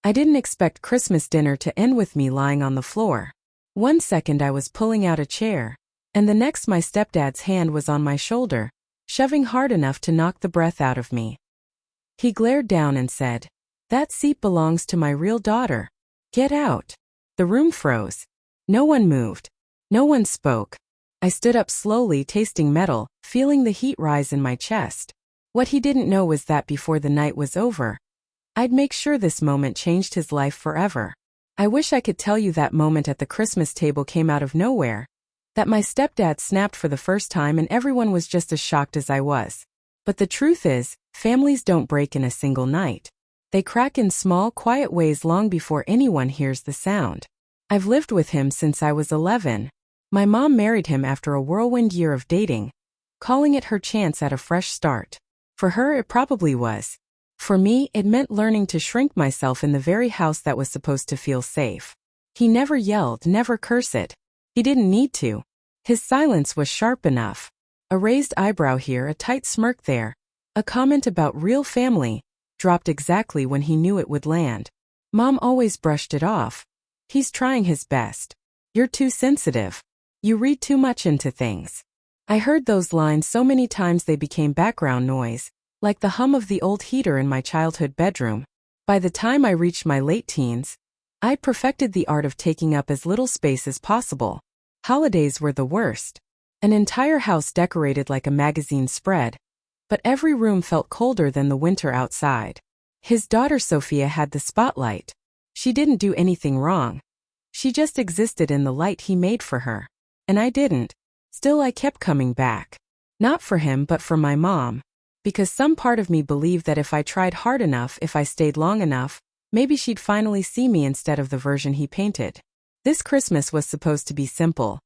I didn't expect Christmas dinner to end with me lying on the floor. One second I was pulling out a chair, and the next my stepdad's hand was on my shoulder, shoving hard enough to knock the breath out of me. He glared down and said, "That seat belongs to my real daughter. Get out." The room froze. No one moved. No one spoke. I stood up slowly, tasting metal, feeling the heat rise in my chest. What he didn't know was that before the night was over, I'd make sure this moment changed his life forever. I wish I could tell you that moment at the Christmas table came out of nowhere, that my stepdad snapped for the first time and everyone was just as shocked as I was. But the truth is, families don't break in a single night. They crack in small, quiet ways long before anyone hears the sound. I've lived with him since I was 11. My mom married him after a whirlwind year of dating, calling it her chance at a fresh start. For her, it probably was. For me, it meant learning to shrink myself in the very house that was supposed to feel safe. He never yelled, never cursed. He didn't need to. His silence was sharp enough. A raised eyebrow here, a tight smirk there. A comment about real family, dropped exactly when he knew it would land. Mom always brushed it off. "He's trying his best. You're too sensitive. You read too much into things." I heard those lines so many times they became background noise, like the hum of the old heater in my childhood bedroom. By the time I reached my late teens, I'd perfected the art of taking up as little space as possible. Holidays were the worst. An entire house decorated like a magazine spread, but every room felt colder than the winter outside. His daughter Sophia had the spotlight. She didn't do anything wrong. She just existed in the light he made for her. And I didn't. Still, I kept coming back. Not for him, but for my mom. Because some part of me believed that if I tried hard enough, if I stayed long enough, maybe she'd finally see me instead of the version he painted. This Christmas was supposed to be simple.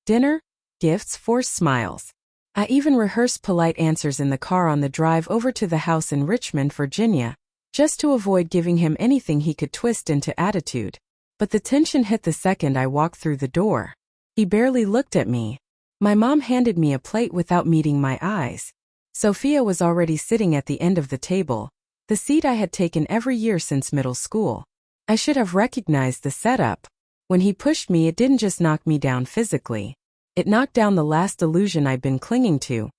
Dinner, gifts, forced smiles. I even rehearsed polite answers in the car on the drive over to the house in Richmond, Virginia, just to avoid giving him anything he could twist into attitude. But the tension hit the second I walked through the door. He barely looked at me. My mom handed me a plate without meeting my eyes. Sophia was already sitting at the end of the table, the seat I had taken every year since middle school. I should have recognized the setup. When he pushed me, it didn't just knock me down physically. It knocked down the last illusion I'd been clinging to,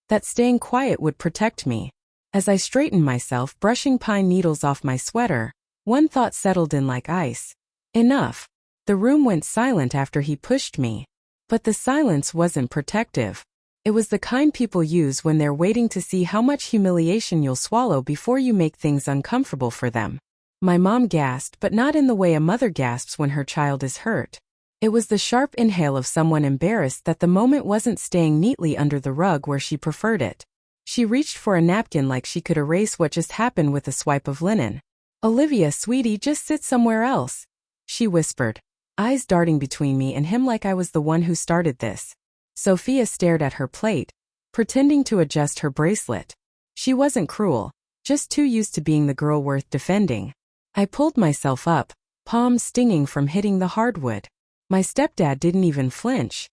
that staying quiet would protect me. As I straightened myself, brushing pine needles off my sweater, one thought settled in like ice. Enough. The room went silent after he pushed me. But the silence wasn't protective. It was the kind people use when they're waiting to see how much humiliation you'll swallow before you make things uncomfortable for them. My mom gasped, but not in the way a mother gasps when her child is hurt. It was the sharp inhale of someone embarrassed that the moment wasn't staying neatly under the rug where she preferred it. She reached for a napkin like she could erase what just happened with a swipe of linen. "Olivia, sweetie, just sit somewhere else," she whispered, eyes darting between me and him like I was the one who started this. Sophia stared at her plate, pretending to adjust her bracelet. She wasn't cruel, just too used to being the girl worth defending. I pulled myself up, palms stinging from hitting the hardwood. My stepdad didn't even flinch.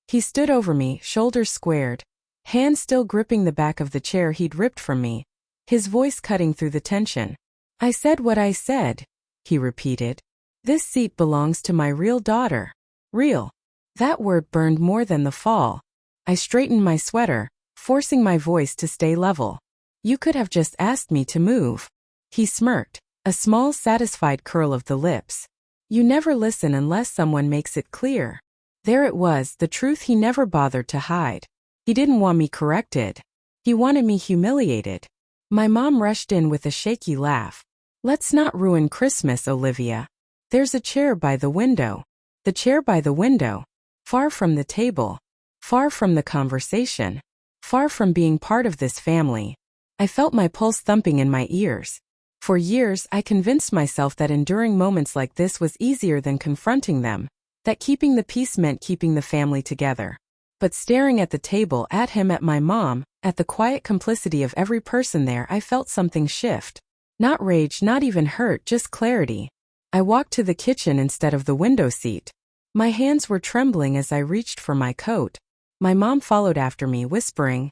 He stood over me, shoulders squared, hands still gripping the back of the chair he'd ripped from me, his voice cutting through the tension. "I said what I said," he repeated. "This seat belongs to my real daughter." Real. That word burned more than the fall. I straightened my sweater, forcing my voice to stay level. "You could have just asked me to move." He smirked, a small satisfied curl of the lips. "You never listen unless someone makes it clear." There it was, the truth he never bothered to hide. He didn't want me corrected. He wanted me humiliated. My mom rushed in with a shaky laugh. "Let's not ruin Christmas, Olivia. There's a chair by the window." The chair by the window. Far from the table. Far from the conversation. Far from being part of this family. I felt my pulse thumping in my ears. For years, I convinced myself that enduring moments like this was easier than confronting them, that keeping the peace meant keeping the family together. But staring at the table, at him, at my mom, at the quiet complicity of every person there, I felt something shift. Not rage, not even hurt, just clarity. I walked to the kitchen instead of the window seat. My hands were trembling as I reached for my coat. My mom followed after me, whispering,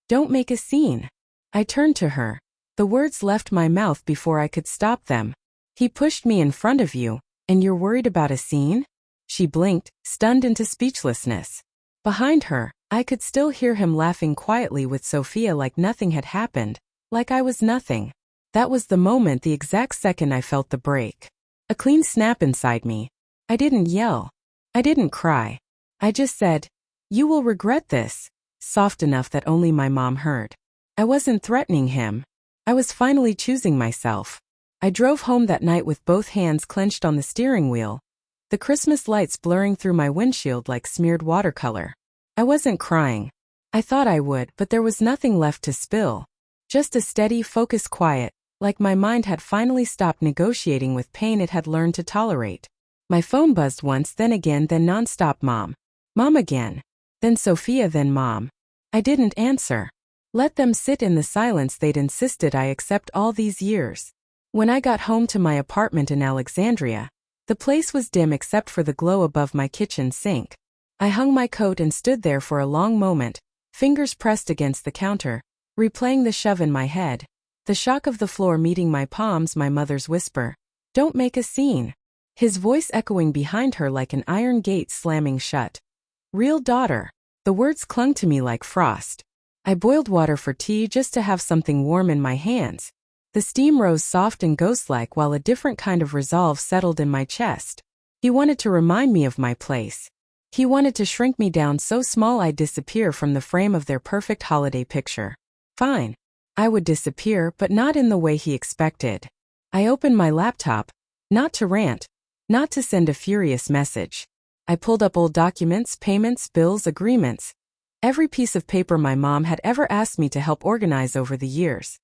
"Don't make a scene." I turned to her. The words left my mouth before I could stop them. He pushed me in front of you, and you're worried about a scene? She blinked, stunned into speechlessness. Behind her, I could still hear him laughing quietly with Sophia like nothing had happened, like I was nothing. That was the moment, the exact second I felt the break. A clean snap inside me. I didn't yell. I didn't cry. I just said, "You will regret this," soft enough that only my mom heard. I wasn't threatening him. I was finally choosing myself. I drove home that night with both hands clenched on the steering wheel, the Christmas lights blurring through my windshield like smeared watercolor. I wasn't crying. I thought I would, but there was nothing left to spill. Just a steady, focused quiet, like my mind had finally stopped negotiating with pain it had learned to tolerate. My phone buzzed once, then again, then nonstop. Mom. Mom again. Then Sophia, then Mom. I didn't answer. Let them sit in the silence they'd insisted I accept all these years. When I got home to my apartment in Alexandria, the place was dim except for the glow above my kitchen sink. I hung my coat and stood there for a long moment, fingers pressed against the counter, replaying the shove in my head, the shock of the floor meeting my palms, my mother's whisper, "Don't make a scene," his voice echoing behind her like an iron gate slamming shut. "Real daughter." The words clung to me like frost. I boiled water for tea just to have something warm in my hands. The steam rose soft and ghost-like while a different kind of resolve settled in my chest. He wanted to remind me of my place. He wanted to shrink me down so small I'd disappear from the frame of their perfect holiday picture. Fine. I would disappear, but not in the way he expected. I opened my laptop, not to rant, not to send a furious message. I pulled up old documents, payments, bills, agreements. Every piece of paper my mom had ever asked me to help organize over the years.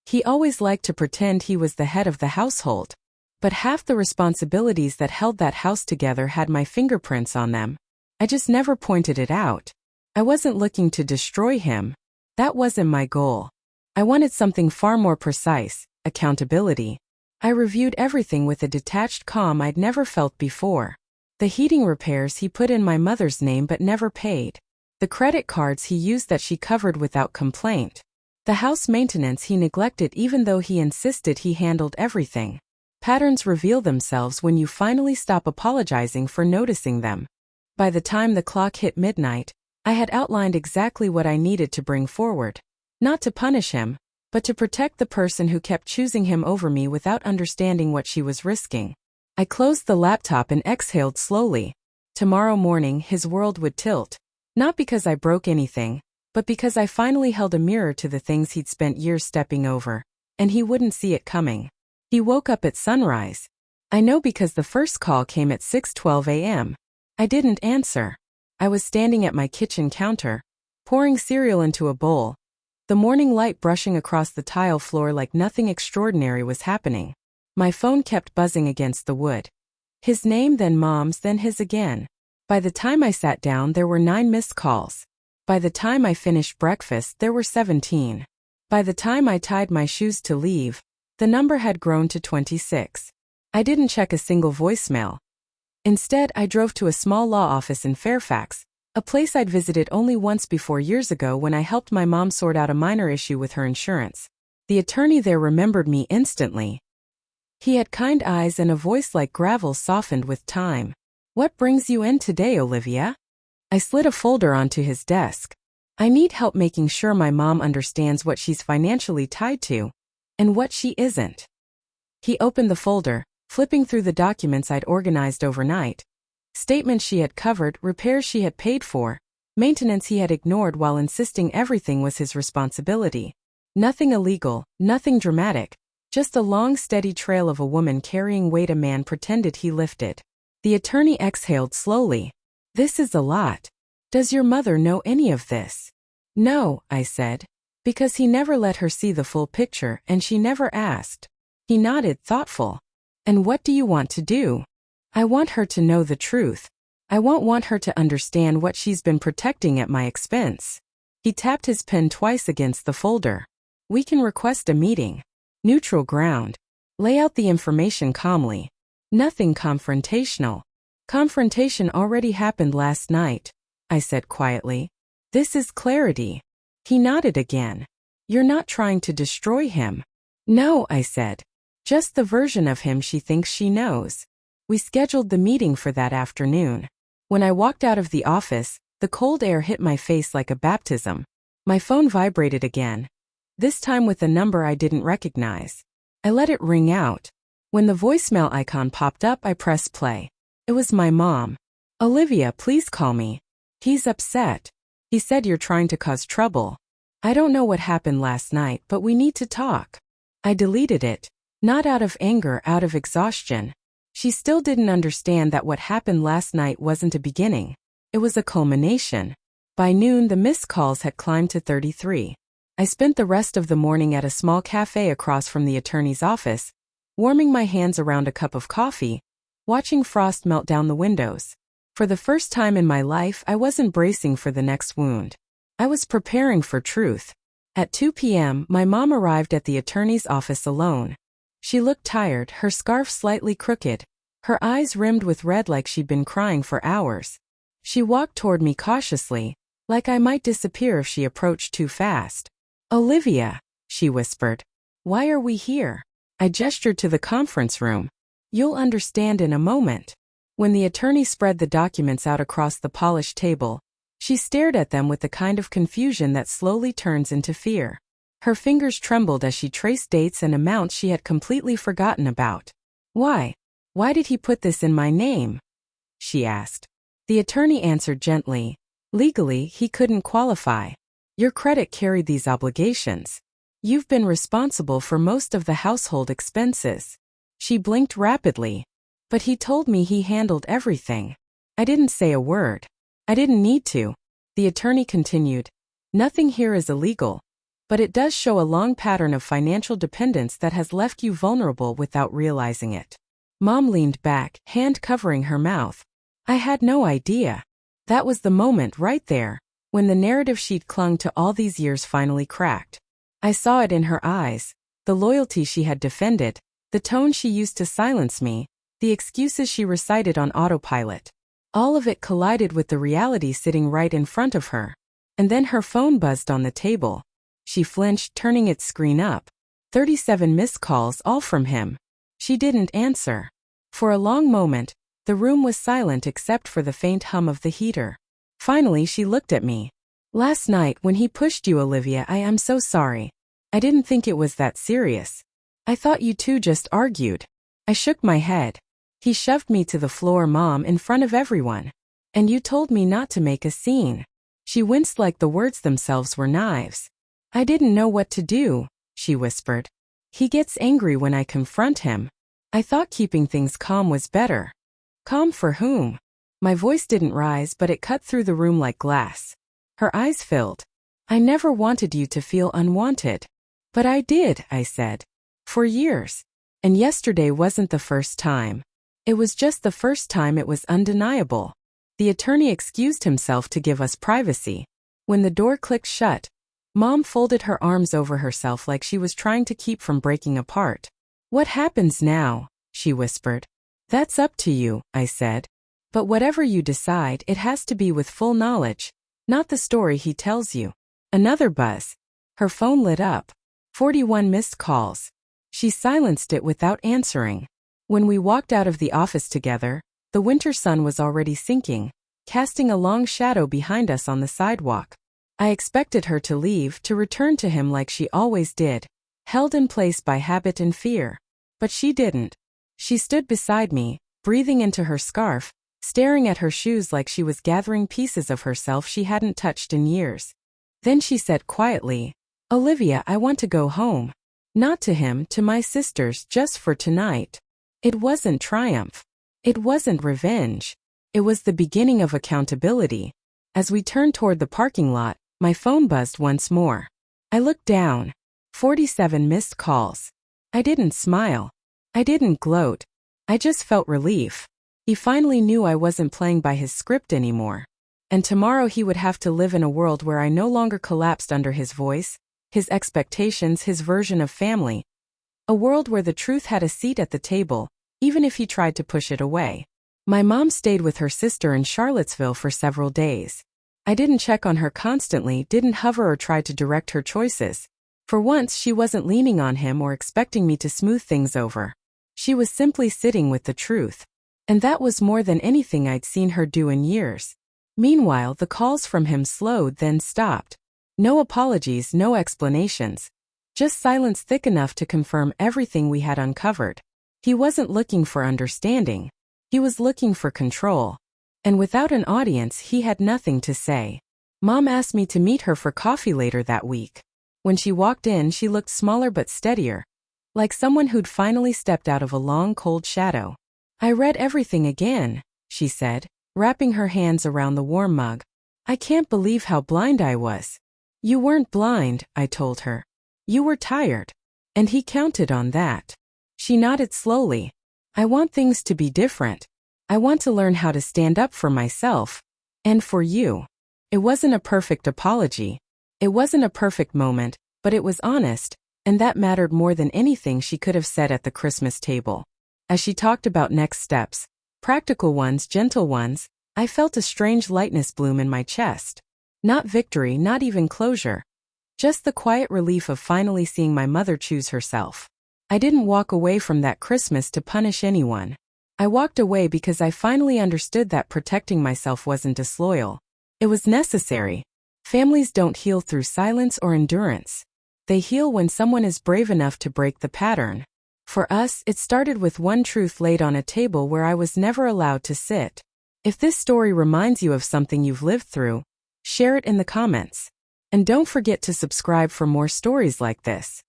He always liked to pretend he was the head of the household, but half the responsibilities that held that house together had my fingerprints on them. I just never pointed it out. I wasn't looking to destroy him. That wasn't my goal. I wanted something far more precise: accountability. I reviewed everything with a detached calm I'd never felt before. The heating repairs he put in my mother's name but never paid. The credit cards he used that she covered without complaint. The house maintenance he neglected even though he insisted he handled everything. Patterns reveal themselves when you finally stop apologizing for noticing them. By the time the clock hit midnight, I had outlined exactly what I needed to bring forward. Not to punish him, but to protect the person who kept choosing him over me without understanding what she was risking. I closed the laptop and exhaled slowly. Tomorrow morning his world would tilt. Not because I broke anything, but because I finally held a mirror to the things he'd spent years stepping over, and he wouldn't see it coming. He woke up at sunrise. I know because the first call came at 6:12 a.m. I didn't answer. I was standing at my kitchen counter, pouring cereal into a bowl, the morning light brushing across the tile floor like nothing extraordinary was happening. My phone kept buzzing against the wood. His name, then Mom's, then his again. By the time I sat down, there were 9 missed calls. By the time I finished breakfast, there were 17. By the time I tied my shoes to leave, the number had grown to 26. I didn't check a single voicemail. Instead, I drove to a small law office in Fairfax, a place I'd visited only once before years ago when I helped my mom sort out a minor issue with her insurance. The attorney there remembered me instantly. He had kind eyes and a voice like gravel softened with time. "What brings you in today, Olivia?" I slid a folder onto his desk. "I need help making sure my mom understands what she's financially tied to, and what she isn't." He opened the folder, flipping through the documents I'd organized overnight. Statements she had covered, repairs she had paid for, maintenance he had ignored while insisting everything was his responsibility. Nothing illegal, nothing dramatic, just a long steady trail of a woman carrying weight a man pretended he lifted. The attorney exhaled slowly. "This is a lot. Does your mother know any of this?" "No," I said, because he never let her see the full picture and she never asked. He nodded, thoughtful. "And what do you want to do?" "I want her to know the truth. I won't want her to understand what she's been protecting at my expense." He tapped his pen twice against the folder. "We can request a meeting. Neutral ground. Lay out the information calmly. Nothing confrontational." "Confrontation already happened last night," I said quietly. "This is clarity." He nodded again. "You're not trying to destroy him." "No," I said. Just the version of him she thinks she knows. We scheduled the meeting for that afternoon. When I walked out of the office, the cold air hit my face like a baptism. My phone vibrated again, this time with a number I didn't recognize. I let it ring out. When the voicemail icon popped up, I pressed play. It was my mom. "Olivia, please call me. He's upset. He said you're trying to cause trouble. I don't know what happened last night, but we need to talk." I deleted it, not out of anger, out of exhaustion. She still didn't understand that what happened last night wasn't a beginning. It was a culmination. By noon, the missed calls had climbed to 33. I spent the rest of the morning at a small cafe across from the attorney's office, warming my hands around a cup of coffee, watching frost melt down the windows. For the first time in my life, I wasn't bracing for the next wound. I was preparing for truth. At 2 p.m., my mom arrived at the attorney's office alone. She looked tired, her scarf slightly crooked, her eyes rimmed with red like she'd been crying for hours. She walked toward me cautiously, like I might disappear if she approached too fast. "Olivia," she whispered. "Why are we here?" I gestured to the conference room. "You'll understand in a moment." When the attorney spread the documents out across the polished table, she stared at them with the kind of confusion that slowly turns into fear. Her fingers trembled as she traced dates and amounts she had completely forgotten about. "Why? Why did he put this in my name?" she asked. The attorney answered gently. "Legally, he couldn't qualify. Your credit carried these obligations. You've been responsible for most of the household expenses." She blinked rapidly. "But he told me he handled everything." I didn't say a word. I didn't need to. The attorney continued. "Nothing here is illegal, but it does show a long pattern of financial dependence that has left you vulnerable without realizing it." Mom leaned back, hand covering her mouth. I had no idea. That was the moment right there, when the narrative she'd clung to all these years finally cracked. I saw it in her eyes, the loyalty she had defended, the tone she used to silence me, the excuses she recited on autopilot. All of it collided with the reality sitting right in front of her. And then her phone buzzed on the table. She flinched, turning its screen up. 37 missed calls, all from him. She didn't answer. For a long moment, the room was silent except for the faint hum of the heater. Finally, she looked at me. "Last night, when he pushed you, Olivia, I am so sorry. I didn't think it was that serious. I thought you two just argued." I shook my head. "He shoved me to the floor, Mom, in front of everyone. And you told me not to make a scene." She winced like the words themselves were knives. "I didn't know what to do," she whispered. "He gets angry when I confront him. I thought keeping things calm was better." "Calm for whom?" My voice didn't rise, but it cut through the room like glass. Her eyes filled. "I never wanted you to feel unwanted." "But I did," I said. "For years. And yesterday wasn't the first time. It was just the first time it was undeniable." The attorney excused himself to give us privacy. When the door clicked shut, Mom folded her arms over herself like she was trying to keep from breaking apart. "What happens now?" she whispered. "That's up to you," I said. "But whatever you decide, it has to be with full knowledge, not the story he tells you." Another buzz. Her phone lit up. 41 missed calls. She silenced it without answering. When we walked out of the office together, the winter sun was already sinking, casting a long shadow behind us on the sidewalk. I expected her to leave, to return to him like she always did, held in place by habit and fear. But she didn't. She stood beside me, breathing into her scarf, staring at her shoes like she was gathering pieces of herself she hadn't touched in years. Then she said quietly, "Olivia, I want to go home. Not to him, to my sisters, just for tonight." It wasn't triumph. It wasn't revenge. It was the beginning of accountability. As we turned toward the parking lot, my phone buzzed once more. I looked down. 47 missed calls. I didn't smile. I didn't gloat. I just felt relief. He finally knew I wasn't playing by his script anymore. And tomorrow he would have to live in a world where I no longer collapsed under his voice, his expectations, his version of family. A world where the truth had a seat at the table, even if he tried to push it away. My mom stayed with her sister in Charlottesville for several days. I didn't check on her constantly, didn't hover or try to direct her choices. For once, she wasn't leaning on him or expecting me to smooth things over. She was simply sitting with the truth. And that was more than anything I'd seen her do in years. Meanwhile, the calls from him slowed, then stopped. No apologies, no explanations. Just silence thick enough to confirm everything we had uncovered. He wasn't looking for understanding. He was looking for control. And without an audience, he had nothing to say. Mom asked me to meet her for coffee later that week. When she walked in, she looked smaller but steadier, like someone who'd finally stepped out of a long, cold shadow. "I read everything again," she said, wrapping her hands around the warm mug. "I can't believe how blind I was." "You weren't blind," I told her. "You were tired." And he counted on that. She nodded slowly. "I want things to be different. I want to learn how to stand up for myself. And for you." It wasn't a perfect apology. It wasn't a perfect moment, but it was honest, and that mattered more than anything she could have said at the Christmas table. As she talked about next steps, practical ones, gentle ones, I felt a strange lightness bloom in my chest. Not victory, not even closure. Just the quiet relief of finally seeing my mother choose herself. I didn't walk away from that Christmas to punish anyone. I walked away because I finally understood that protecting myself wasn't disloyal. It was necessary. Families don't heal through silence or endurance. They heal when someone is brave enough to break the pattern. For us, it started with one truth laid on a table where I was never allowed to sit. If this story reminds you of something you've lived through, share it in the comments. And don't forget to subscribe for more stories like this.